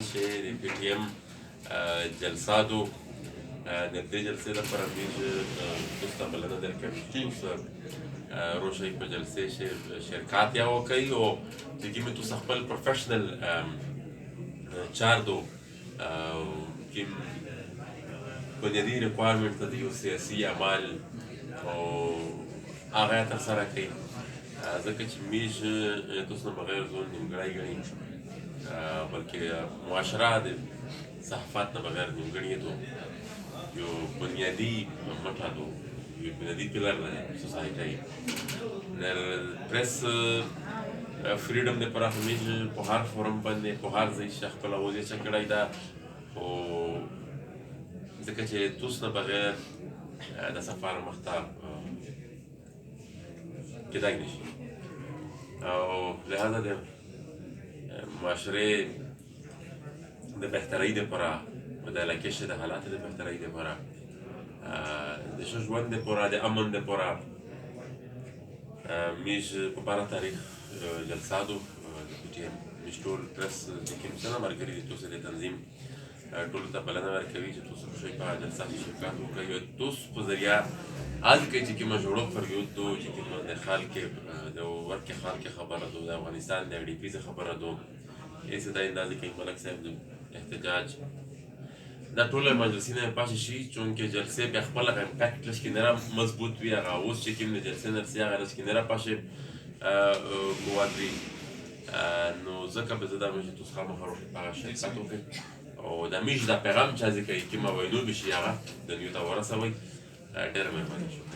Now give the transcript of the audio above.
چې د پی ټي ایم جلساتو د دې جلسې لپاره موږ تاسو ته بلنه درکوي چې تاسو روشئ په جلسې شرکت یا وکړئ او چې کومې تاسو خپل پروفیشنل چارو کوم بنیادي ریکوایرمنټ د یو سیاسي عمل او هغه ترسره کوي ځکه چې موږ تاسو نه بغیر ځان نیمګړی ګڼي بلکې معاشره د صحافت نه بغیر نیمګړې دو یو بنیادي مټه دو یو بنیادي پیلر دی سوسایټۍ د پریس فریډم دپاره خو موږ په هر فورم باندې په هر ځای چې خپله وضعیت کړی ده خو ځکه چې تاسو نه بغیر د سفر مخته کېدای نه شي او لهذا د معاشرې د بهترۍ دپاره په د علاقې د حالاتو د بهترۍ دپاره د ښه ژوند دپاره د امن دپاره موږ په 12 تاریخ جلساتو د پي ټي ایم موږ ټول پرس چې کوم څه نه ملګري دي تاسو د تنظیم ټولو ته بلنه ورکوي چې تاسو روشئ په جلساتو شرکت وکړئ او تاسو په ذریعه هڅه کوئ چې کومه جوړښت فریود دو چې کومه د خلک د ورکې خلک خبره دو د افغانستان د ډي پي خبره دو ایسه دا اندازې کوي ملک صاحب د احتجاج دا ټول مجلسونه پاشي شي چونکه جلسې بیا خپل امپیکټ لږ کناره مضبوط وي هغه اوس چې کوم د جلسې نرسي هغه لږ کناره پاشي قوت وي نو ځکه به زه دا مې چې تاسو خامخا روښې په هغه شرکت وکړئ او د میش دا پیغام چې هڅې کوي کومه وینو به شي هغه د نیو ته ورسوئ ډېره مهرباني شوه